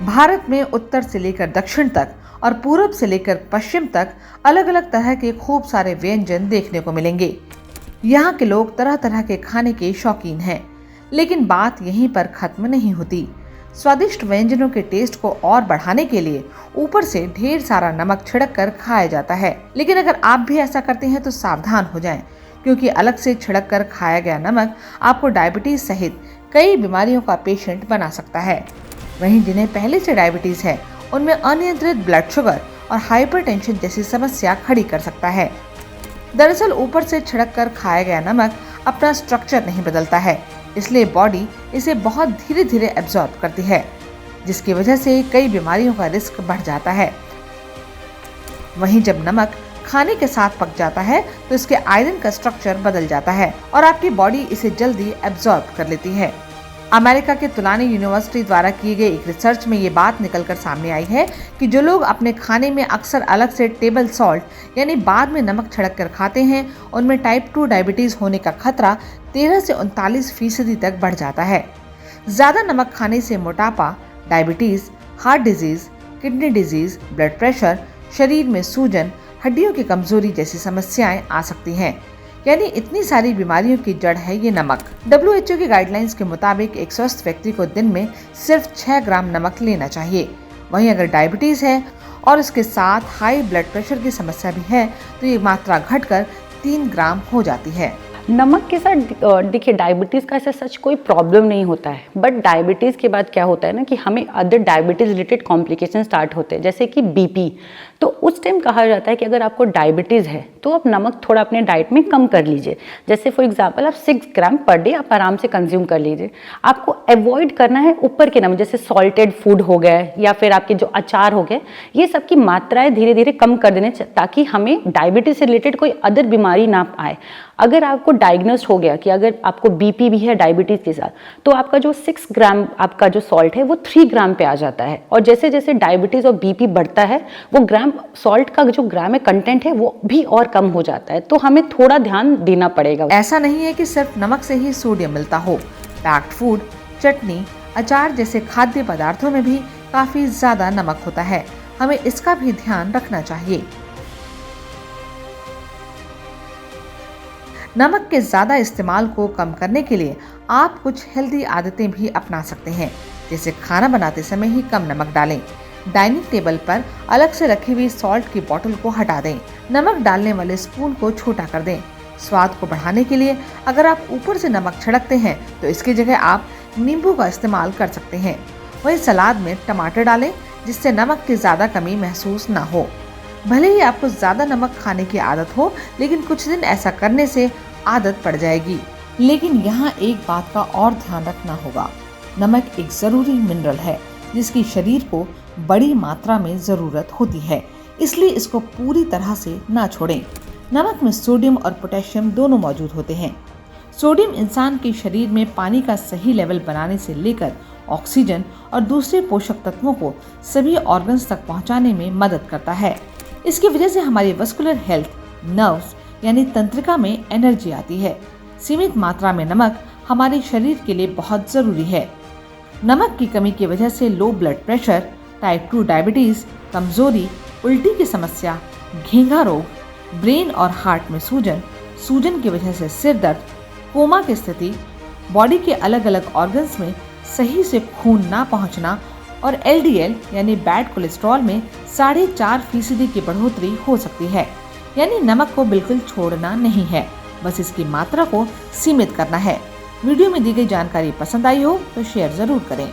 भारत में उत्तर से लेकर दक्षिण तक और पूरब से लेकर पश्चिम तक अलग अलग तरह के खूब सारे व्यंजन देखने को मिलेंगे। यहाँ के लोग तरह तरह के खाने के शौकीन हैं, लेकिन बात यहीं पर खत्म नहीं होती। स्वादिष्ट व्यंजनों के टेस्ट को और बढ़ाने के लिए ऊपर से ढेर सारा नमक छिड़क कर खाया जाता है। लेकिन अगर आप भी ऐसा करते हैं तो सावधान हो जाएं, क्योंकि अलग से छिड़क कर खाया गया नमक आपको डायबिटीज सहित कई बीमारियों का पेशेंट बना सकता है। वहीं जिन्हें पहले से डायबिटीज है, उनमें अनियंत्रित ब्लड शुगर और हाइपरटेंशन जैसी समस्या खड़ी कर सकता है। दरअसल ऊपर से छिड़क कर खाया गया नमक अपना स्ट्रक्चर नहीं बदलता है, इसलिए बॉडी इसे बहुत धीरे धीरे एब्जॉर्ब करती है, जिसकी वजह से कई बीमारियों का रिस्क बढ़ जाता है। वहीं जब नमक खाने के साथ पक जाता है तो इसके आयरन का स्ट्रक्चर बदल जाता है और आपकी बॉडी इसे जल्दी एब्जॉर्ब कर लेती है। अमेरिका के तुलानी यूनिवर्सिटी द्वारा किए गए एक रिसर्च में ये बात निकलकर सामने आई है कि जो लोग अपने खाने में अक्सर अलग से टेबल सॉल्ट यानी बाद में नमक छिड़क कर खाते हैं, उनमें टाइप 2 डायबिटीज होने का खतरा 13 से 39% तक बढ़ जाता है। ज्यादा नमक खाने से मोटापा, diabetes, heart disease, kidney disease, blood pressure, शरीर में सूजन, हड्डियों की कमजोरी जैसी समस्याएं आ सकती हैं। यानी इतनी सारी बीमारियों की जड़ है ये नमक। WHO की गाइडलाइंस के मुताबिक एक स्वस्थ व्यक्ति को दिन में सिर्फ 6 ग्राम नमक लेना चाहिए। वहीं अगर डायबिटीज है और इसके साथ हाई ब्लड प्रेशर की समस्या भी है तो ये मात्रा घटकर 3 ग्राम हो जाती है। नमक के साथ देखिए डायबिटीज़ का ऐसा सच कोई प्रॉब्लम नहीं होता है, बट डायबिटीज़ के बाद क्या होता है ना कि हमें other diabetes related complication start होते हैं, जैसे कि बीपी। तो उस टाइम कहा जाता है कि अगर आपको डायबिटीज़ है तो आप नमक थोड़ा अपने डाइट में कम कर लीजिए। जैसे फॉर एग्जांपल आप 6 ग्राम पर डे आप आराम से कंज्यूम कर लीजिए। आपको अवॉइड करना है ऊपर के नमक, जैसे सॉल्टेड फूड हो गए या फिर आपके जो अचार हो गए, ये सब की मात्राएं धीरे धीरे कम कर देने, ताकि हमें डायबिटीज़ से रिलेटेड कोई अदर बीमारी ना आए। अगर आपको डायग्नोस्ट हो गया कि अगर आपको बीपी भी है डायबिटीज़ के साथ, तो आपका जो 6 ग्राम आपका जो सॉल्ट है वो 3 ग्राम पे आ जाता है। और जैसे जैसे डायबिटीज़ और बीपी बढ़ता है वो ग्राम सॉल्ट का जो ग्राम में कंटेंट है वो भी और कम हो जाता है। तो हमें थोड़ा ध्यान देना पड़ेगा। ऐसा नहीं है कि सिर्फ नमक से ही सोडियम मिलता हो। पैक्ड फूड, चटनी, अचार जैसे खाद्य पदार्थों में भी काफी ज्यादा नमक होता है। हमें इसका भी ध्यान रखना चाहिए। नमक के ज़्यादा इस्तेमाल को कम करने के लिए आप कुछ हेल्दी आदतें भी अपना सकते हैं, जैसे खाना बनाते समय ही कम नमक डालें, डाइनिंग टेबल पर अलग से रखी हुई सॉल्ट की बोतल को हटा दें, नमक डालने वाले स्पून को छोटा कर दें। स्वाद को बढ़ाने के लिए अगर आप ऊपर से नमक छिड़कते हैं तो इसकी जगह आप नींबू का इस्तेमाल कर सकते हैं। वहीं सलाद में टमाटर डालें, जिससे नमक की ज़्यादा कमी महसूस ना हो। भले ही आपको ज़्यादा नमक खाने की आदत हो, लेकिन कुछ दिन ऐसा करने से आदत पड़ जाएगी। लेकिन यहाँ एक बात का और ध्यान रखना होगा, नमक एक ज़रूरी मिनरल है जिसकी शरीर को बड़ी मात्रा में ज़रूरत होती है, इसलिए इसको पूरी तरह से ना छोड़ें। नमक में सोडियम और पोटेशियम दोनों मौजूद होते हैं। सोडियम इंसान के शरीर में पानी का सही लेवल बनाने से लेकर ऑक्सीजन और दूसरे पोषक तत्वों को सभी ऑर्गन्स तक पहुंचाने में मदद करता है। इसकी वजह से हमारी वस्कुलर हेल्थ, नर्व्स यानी तंत्रिका में एनर्जी आती है। सीमित मात्रा में नमक हमारे शरीर के लिए बहुत ज़रूरी है। नमक की कमी की वजह से low blood pressure, type 2 diabetes, कमजोरी, उल्टी की समस्या, घेंघा रोग, ब्रेन और हार्ट में सूजन, सूजन की वजह से सिर दर्द, कोमा की स्थिति, बॉडी के अलग अलग ऑर्गन्स में सही से खून ना पहुंचना और LDL यानी बैड कोलेस्ट्रॉल में 4.5% की बढ़ोतरी हो सकती है। यानी नमक को बिल्कुल छोड़ना नहीं है, बस इसकी मात्रा को सीमित करना है। वीडियो में दी गई जानकारी पसंद आई हो तो शेयर जरूर करें।